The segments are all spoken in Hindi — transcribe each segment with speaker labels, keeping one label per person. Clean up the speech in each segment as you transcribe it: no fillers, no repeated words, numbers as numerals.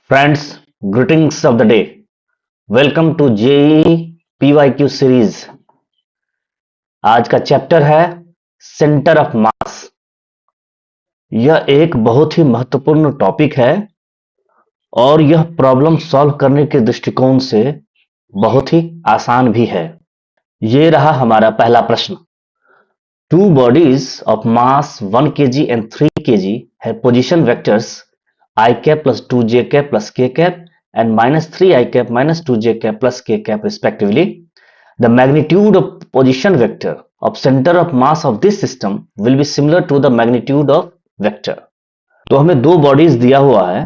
Speaker 1: Friends, greetings of the day. Welcome to JEE PYQ series. आज का चैप्टर है सेंटर ऑफ मास। यह एक बहुत ही महत्वपूर्ण टॉपिक है और यह प्रॉब्लम सॉल्व करने के दृष्टिकोण से बहुत ही आसान भी है। ये रहा हमारा पहला प्रश्न। Two bodies of mass 1 kg and 3 kg have position vectors I cap plus 2j cap plus k cap and minus 3I cap minus 2j cap plus k cap respectively. The magnitude of position vector of center of mass of this system will be similar to the magnitude of vector. तो हमें दो बॉडीज दिया हुआ है।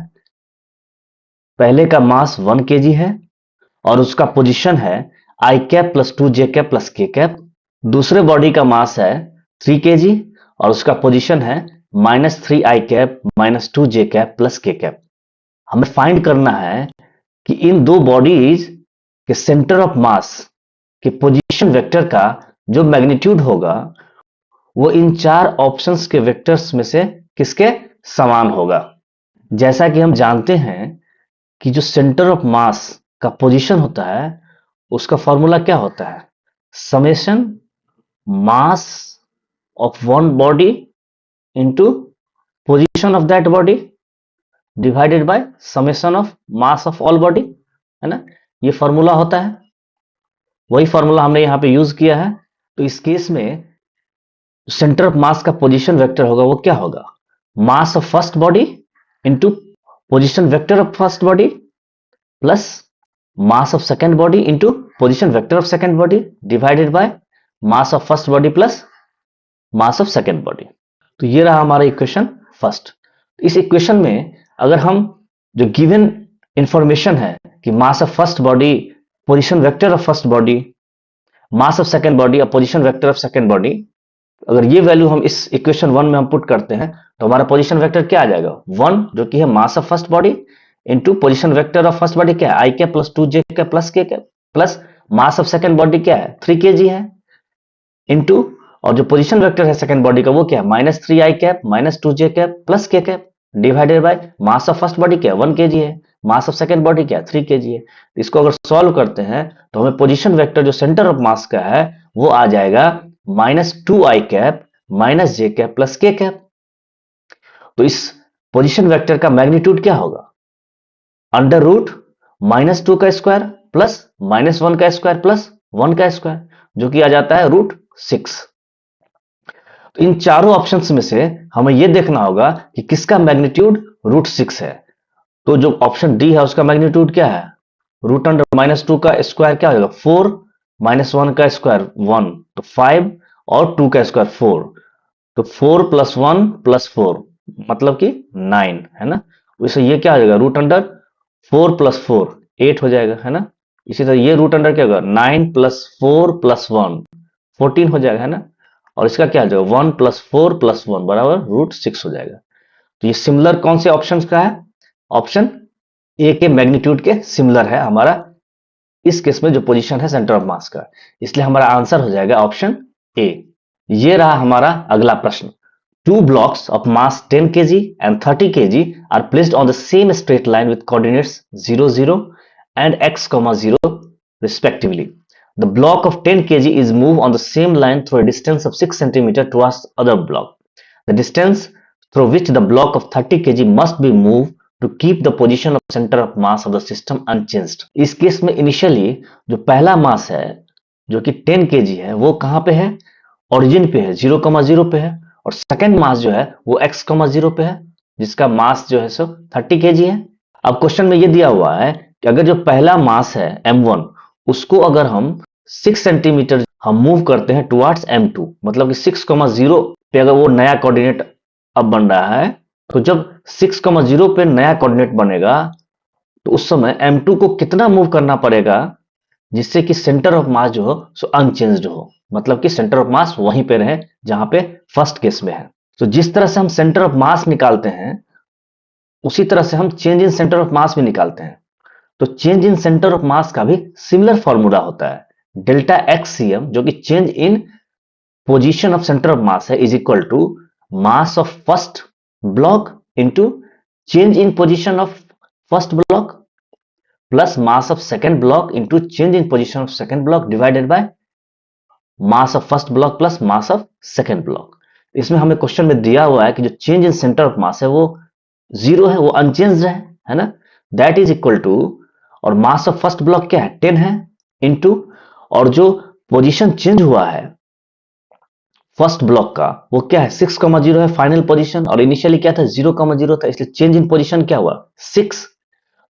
Speaker 1: पहले का मास 1 kg है और उसका पोजीशन है I cap plus 2j cap plus k cap। दूसरे बॉडी का मास है 3 kg और उसका पोजीशन है minus 3I cap minus 2j cap plus k cap. हमें फाइंड करना है कि इन दो बॉडीज के सेंटर ऑफ मास के पोजीशन वेक्टर का जो मैग्नीट्यूड होगा वो इन चार ऑप्शंस के वेक्टर्स में से किसके समान होगा। जैसा कि हम जानते हैं कि जो सेंटर ऑफ मास का पोजीशन होता है उसका फॉर्मूला क्या होता है, summation mass of one body into position of that body divided by summation of mass of all body, है ना। ये फॉर्मूला होता है, वही फॉर्मूला हमने यहाँ पे यूज किया है। तो इस केस में सेंटर ऑफ मास का पोजीशन वेक्टर होगा वो क्या होगा, मास of first body into position vector of first body plus mass of second body into position vector of second body divided by mass of first body plus mass of second body. तो ये रहा हमारा इक्वेशन फर्स्ट। इस इक्वेशन में अगर हम जो गिवन इंफॉर्मेशन है कि mass of first body, position vector of first body, mass of second body और position vector of second body, अगर ये वैल्यू हम इस इक्वेशन 1 में हम पुट करते हैं तो हमारा पोजीशन वेक्टर क्या आ जाएगा, 1 जो कि है mass of first body into position vector of first body क्या है, I cap plus 2j cap plus k cap plus mass of second body क्या है 3 kg है इंटू और जो पोजीशन वेक्टर है सेकंड बॉडी का वो क्या है minus 3I cap minus 2j cap plus k cap divided by mass of first body क्या है 1 kg है, मास ऑफ सेकंड बॉडी क्या है 3 kg है। इसको अगर सॉल्व करते हैं तो हमें पोजीशन वेक्टर जो सेंटर ऑफ मास का है वो आ जाएगा minus 2I cap minus j cap plus k cap. तो इस पोजीशन वेक्टर का मैग्नीट्यूड क्या होगा, अंडर रूट माइनस 2 का स्क्वायर प्लस माइनस 1 का स्क्वायर प्लस 1 का स्क्वायर जो कि आ जाता है रूट 6। तो इन चारों ऑप्शंस में से हमें यह देखना होगा कि किसका मैग्नीट्यूड रूट 6 है। तो जो ऑप्शन डी है उसका मैग्नीट्यूड क्या है, रूट अंडर माइनस 2 का स्क्वायर क्या होगा 4 माइनस 1 का स्क्वायर 1 तो 5 और 2 का स्क्वायर 4 तो 4 प्लस 1 प्लस 4 मतलब कि 9 है ना। वैसे ये क्या हो जाएगा रूट अंडर 4 प्लस 4 8 हो जाएगा है ना। इसी तरह ये रूट अंडर क्या होगा 9 प्लस 4 प्लस 1 14 हो जाएगा है ना। और इसका क्या हो जाएगा 1 प्लस 4 प्लस 1 बराबर रूट 6 हो जाएगा। तो ये सिमिलर कौन से ऑप्शन का है, ऑप्शन ए के मैग्नीट्यूड के सिमिलर है हमारा इस केस में जो पोजीशन है सेंटर ऑफ मास का, इसलिए हमारा आंसर हो जाएगा ऑप्शन ए। ये रहा हमारा अगला प्रश्न। Two blocks of mass 10 kg and 30 kg are placed on the same straight line with coordinates 0 0 and x, 0 respectively. The block of 10 kg is moved on the same line through a distance of 6 cm towards other block. The distance through which the block of 30 kg must be moved to keep the position of center of mass of the system unchanged. इस केस में इनिशियली जो पहला मास है जो कि 10 kg है वो कहां पे है, ओरिजिन पे है 0,0 पे है, और सेकंड मास जो है वो x, 0 पे है जिसका मास जो है सो 30 kg है। अब क्वेश्चन में ये दिया हुआ है कि अगर जो पहला मास है m1 उसको अगर हम 6 सेंटीमीटर हम मूव करते हैं टुवर्ड्स m2 मतलब कि 6,0 पे अगर वो नया कोऑर्डिनेट अब बन रहा है, तो जब 6,0 पे नया कोऑर्डिनेट बनेगा तो उस समय m2 को कितना मूव करना पड़ेगा जिससे कि सेंटर ऑफ मास जो हो सो अनचेंज्ड हो, मतलब कि सेंटर ऑफ मास वहीं पे रहे जहां पे फर्स्ट केस में है। तो जिस तरह से हम सेंटर ऑफ मास निकालते हैं उसी तरह से हम चेंज इन सेंटर ऑफ मास भी निकालते हैं। तो चेंज इन सेंटर ऑफ मास का भी सिमिलर फॉर्मूला होता है, डेल्टा XCM जो कि change in position of centre of mass है is equal to mass of first block into change in position of first block plus mass of second block into change in position of second block divided by mass of first block plus mass of second block. इसमें हमें क्वेश्चन में दिया हुआ है कि जो change in centre of mass है वो 0 है, वो अनचेंज्ड है ना, दैट इज इक्वल टू, और मास ऑफ फर्स्ट ब्लॉक क्या है 10 है, इनटू, और जो पोजीशन चेंज हुआ है फर्स्ट ब्लॉक का वो क्या है 6,0 है फाइनल पोजीशन, और इनिशियली क्या था 0,0 था, इसलिए चेंज इन पोजीशन क्या हुआ 6,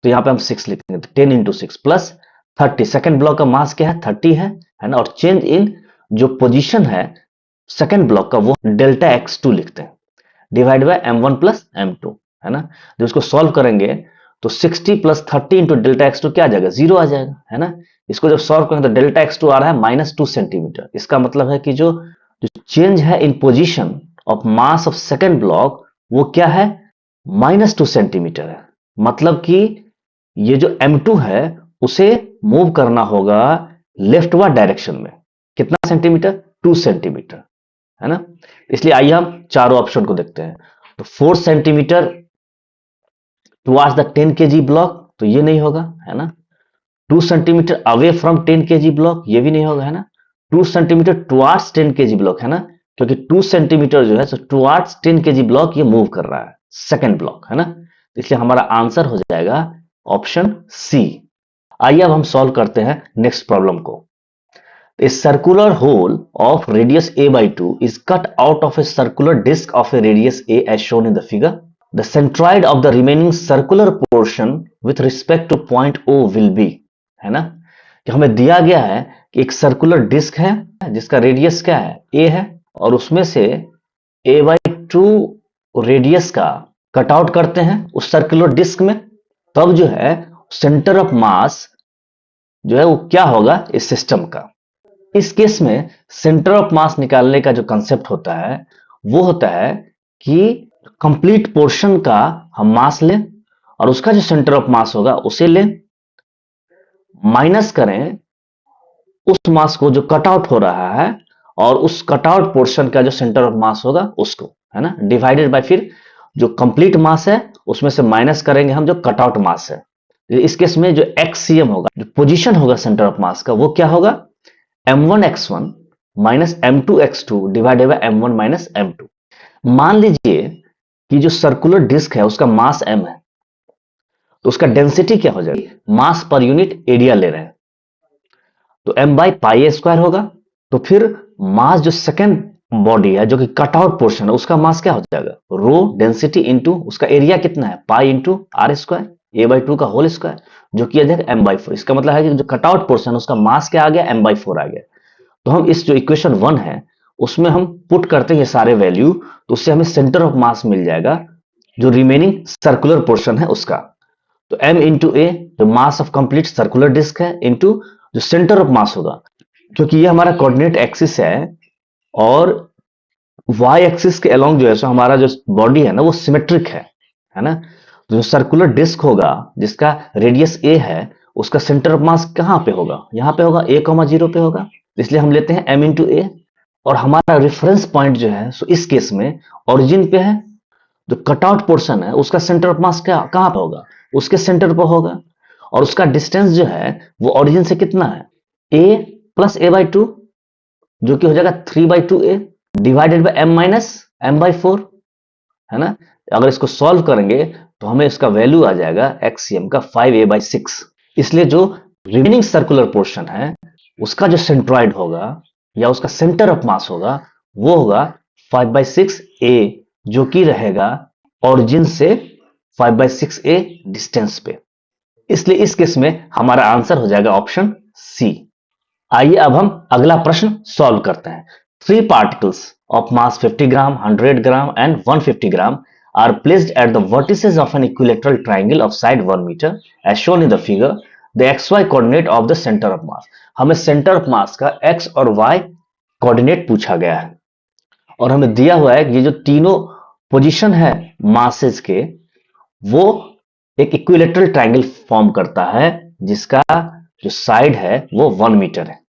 Speaker 1: तो यहां पे हम 6 लिखेंगे, तो 10 इंटू 6 प्लस 30, सेकेंड ब्लॉक का मास क्या है 30 है ना, और चेंज इन जो पोजीशन है सेकेंड ब्लॉक का वो डेल्टा x2 लिखते हैं, divide by m1 plus m2 है ना। जब इसको सॉल्व करेंगे तो 60 प्लस 30 इंटू डेल्टा x2 क्या आ जाएगा 0 आ जाएगा है ना। इसको जब सॉल्व करेंगे तो डेल्टा x2 आ रहा है -2 सेंटीमीटर। इसका मतलब है कि जो चेंज है इन position of mass of second block वो क्या है -2 सेंटीमीटर है, मतलब कि ये जो m2 है उसे मूव करना होगा लेफ्टवर्ड डायरेक्शन में, कितना सेंटीमीटर 2 सेंटीमीटर है ना। इसलिए आइए हम चारों ऑप्शन को देखते हैं। तो 4 centimetre towards the 10 kg block, तो ये नहीं होगा है ना। 2 centimetre away from 10 kg block, ये भी नहीं होगा है ना। 2 सेंटीमीटर टुवर्ड्स 10 kg ब्लॉक है ना, क्योंकि 2 सेंटीमीटर जो है सो टुवर्ड्स 10 kg ब्लॉक ये मूव कर रहा है सेकेंड ब्लॉक है ना, इसलिए हमारा आंसर हो जाएगा ऑप्शन सी। आइए अब हम सॉल्व करते हैं नेक्स्ट प्रॉब्लम को। A circular hole of radius a by 2 is cut out of a circular disc of a radius a as shown in the figure. The centroid of the remaining circular portion with respect to point O will be, है ना, कि हमें दिया गया है कि एक सर्कुलर डिस्क है जिसका रेडियस क्या है a है, और उसमें से a by 2 रेडियस का कट आउट करते हैं उस सर्कुलर डिस्क में, तब जो है सेंटर ऑफ मास जो है वो क्या होगा इस सिस्टम का। इस केस में सेंटर ऑफ मास निकालने का जो कंसेप्ट होता है वो होता है कि कंप्लीट पोर्शन का हम मास लें और उसका जो सेंटर ऑफ मास होगा उसे लें, माइनस करें उस मास को जो कट आउट हो रहा है और उस कट आउट पोर्शन का जो सेंटर ऑफ मास होगा उसको, है ना, डिवाइडेड बाय फिर जो कंप्लीट मास है उसमें से माइनस करेंगे हम जो कट आउट मास है। इस केस में जो एक्ससीएम होगा, जो पोजीशन होगा सेंटर ऑफ मास का, वो क्या होगा m1x1 minus m2x2 divided by m1 minus m2। मान लीजिए कि जो सर्कुलर डिस्क है उसका मास m है, तो उसका डेंसिटी क्या हो जाएगी, मास पर यूनिट एरिया ले रहे हैं, तो m by pi A square होगा। तो फिर मास जो सेकेंड बॉडी है जो कि कट आउट पोर्शन है उसका मास क्या हो जाएगा रो डेंसिटी इंटू उसका एरिया कितना है pi into R square A by 2 का होल स्क्वायर, जो किया जाएगा m बाई 4। इसका मतलब है कि जो कट आउट पोर्शन है उसका मास क्या आ गया m बाई 4 आ गया। तो हम इस जो इक्वेशन 1 है उसमें हम पुट करते हैं सारे वैल्यू, तो उससे हमें सेंटर ऑफ मास मिल जाएगा जो रिमेनिंग सर्कुलर पोर्शन है उसका। तो m इंटू ए जो mass of complete circular disc है इंटू जो सेंटर ऑफ मास होगा, क्योंकि ये हमारा कोऑर्डिनेट एक्सिस है और y एक्सिस के अलोंग जो है सो हमारा जो बॉडी है ना वो सिमेट्रिक है ना। तो जो सर्कुलर डिस्क होगा जिसका रेडियस a है उसका सेंटर ऑफ मास कहां पे होगा, यहां पे होगा a,0 पे होगा, इसलिए हम लेते हैं m इंटू ए। और हमारा रेफरेंस पॉइंट जो है सो इस केस में ओरिजिन पे है, जो कटआउट पोर्शन है उसका सेंटर ऑफ मास क्या कहां पे होगा उसके सेंटर पर होगा, और उसका डिस्टेंस जो है वो ओरिजिन से कितना है a प्लस ए बाई 2 जो कि हो जाएगा 3/2a divided by m minus m by 4 है ना। अगर इसको सॉल्व करेंगे तो हमें इसका वैल्यू आ जाएगा एक्ससीएम का 5a/6। इसलिए जो रिमेनिंग सर्कुलर पोर्शन है उसका जो सेंट्रॉइड होगा या उसका सेंटर ऑफ मास होगा वो होगा 5/6a, जो कि रहेगा ओरिजिन से 5/6a डिस्टेंस पे। इसलिए इस केस में हमारा आंसर हो जाएगा ऑप्शन सी। आइए अब हम अगला प्रश्न सॉल्व करते हैं। 3 particles of mass 50 gram, 100 gram and 150 gram are placed at the vertices of an equilateral triangle of side 1 meter as shown in the figure. The xy coordinate of the center of mass, हमें सेंटर ऑफ मास का x और y कोऑर्डिनेट पूछा गया है और हमें दिया हुआ है कि ये जो तीनों पोजीशन है मासेस के वो एक इक्विलेटरल ट्रायंगल फॉर्म करता है जिसका जो साइड है वो 1 मीटर है।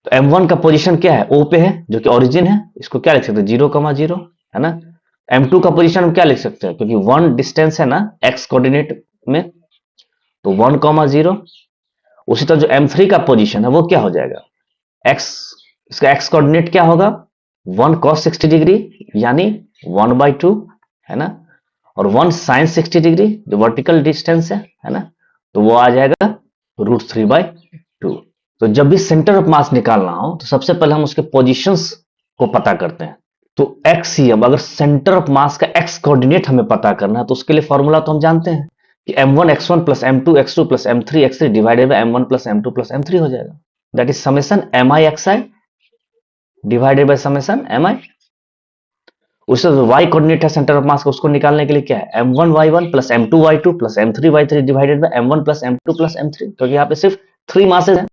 Speaker 1: तो m1 का पोजीशन क्या है o पे है जो कि ओरिजिन है, इसको क्या लिख सकते हैं 0,0 है ना। M2 का पोजीशन हम क्या लिख सकते हैं, क्योंकि 1 डिस्टेंस है ना x कोऑर्डिनेट में, तो 1,0। उसी तरह जो M3 का पोजीशन है वो क्या हो जाएगा, x, इसका x कोऑर्डिनेट क्या होगा, 1 cos 60 डिग्री यानी 1/2 है ना, और 1 sin 60 डिग्री जो वर्टिकल डिस्टेंस है ना, तो वो आ जाएगा √3/2। तो जब भी सेंटर ऑफ मास निकालना हो तो सबसे पहले हम उसके पोजीशंस को पता करते हैं। तो XCM, अगर सेंटर ऑफ मास का x कोऑर्डिनेट हमें पता करना है तो उसके लिए फॉर्मूला तो हम जानते हैं कि m1 x1 plus m2 x2 plus m3 x3 divided by m1 plus m2 plus m3 हो जाएगा। That is summation mi divided by summation mi। उससे जो y कोऑर्डिनेट है सेंटर ऑफ मास का, उसको निकालने के लिए क्या है, m1y1 plus m2y2 plus m3y3 divided by m1 plus m2 plus m3, क्योंकि यहाँ पे सिर्फ 3 मासेज हैं।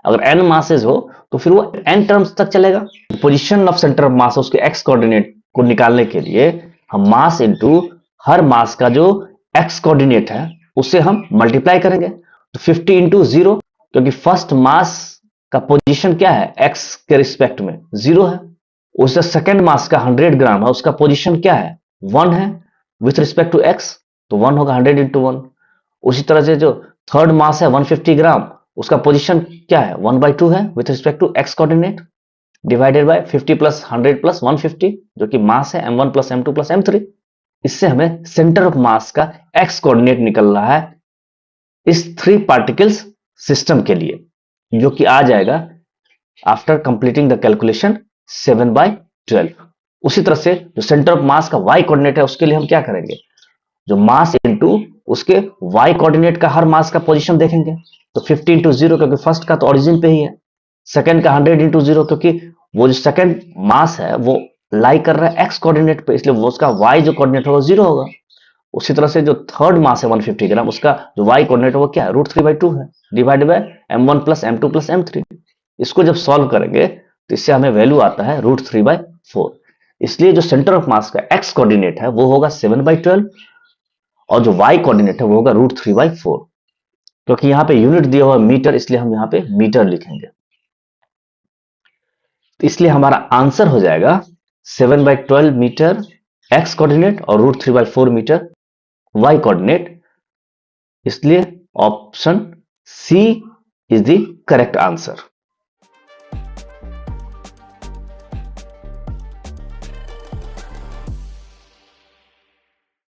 Speaker 1: अगर n मासेज हो तो फिर वो n टर्म्स तक चलेगा। पोजीशन ऑफ सेंटर ऑफ मास उसके x कोऑर्डिनेट को निकालने के लिए हम मास इनटू हर मास का जो x कोऑर्डिनेट है उससे हम मल्टीप्लाई करेंगे। तो 50 इंटू 0, क्योंकि फर्स्ट मास का पोजीशन क्या है, x के रिस्पेक्ट में 0 है। उससे सेकंड मास का 100 ग्राम है, उसका पोजीशन क्या है, 1 है विथ रिस्पेक्ट टू x, तो 1 होगा 100 इंटू 1। उसी तरह से जो थर्ड मास है 150 ग्राम, उसका पोजीशन क्या है, 1/2 है with respect to x coordinate, divided by 50 plus 100 plus 150 जो कि मास है m1 plus m2 plus m3। इससे हमें सेंटर ऑफ मास का x कोऑर्डिनेट निकल रहा है इस 3 पार्टिकल्स सिस्टम के लिए, जो कि आ जाएगा आफ्टर कंप्लीटिंग द कैलकुलेशन 7/12। उसी तरह से जो सेंटर ऑफ मास का y कोऑर्डिनेट है उसके लिए हम क्या करेंगे, जो मास इनटू उसके y कोऑर्डिनेट का हर मास का पोजीशन देखेंगे। तो 50 इंटू 0, क्योंकि फर्स्ट का तो ओरिजिन पे ही है, सेकंड का 100 इंटू 0, क्योंकि वो जो सेकंड मास है वो लाई कर रहा है x कोऑर्डिनेट पे, इसलिए वो उसका y जो कोऑर्डिनेट होगा 0 होगा। उसी तरह से जो थर्ड मास है 150 ग्राम, उसका जो y कोऑर्डिनेट है वो क्या है, √3/2 है, divide by m1 plus m2 plus m3। इसको जब सॉल्व करेंगे तो इससे हमें वैल्यू आता है √3/4। इसलिए जो सेंटर ऑफ मास का x कोऑर्डिनेट है वो होगा 7/12 और जो y कोऑर्डिनेट है वो होगा √3/4। क्योंकि यहाँ पे यूनिट दिया हुआ मीटर, इसलिए हम यहाँ पे मीटर लिखेंगे। तो इसलिए हमारा आंसर हो जाएगा 7/12 मीटर x कोऑर्डिनेट और √3/4 मीटर y कोऑर्डिनेट। इसलिए option C is the correct answer.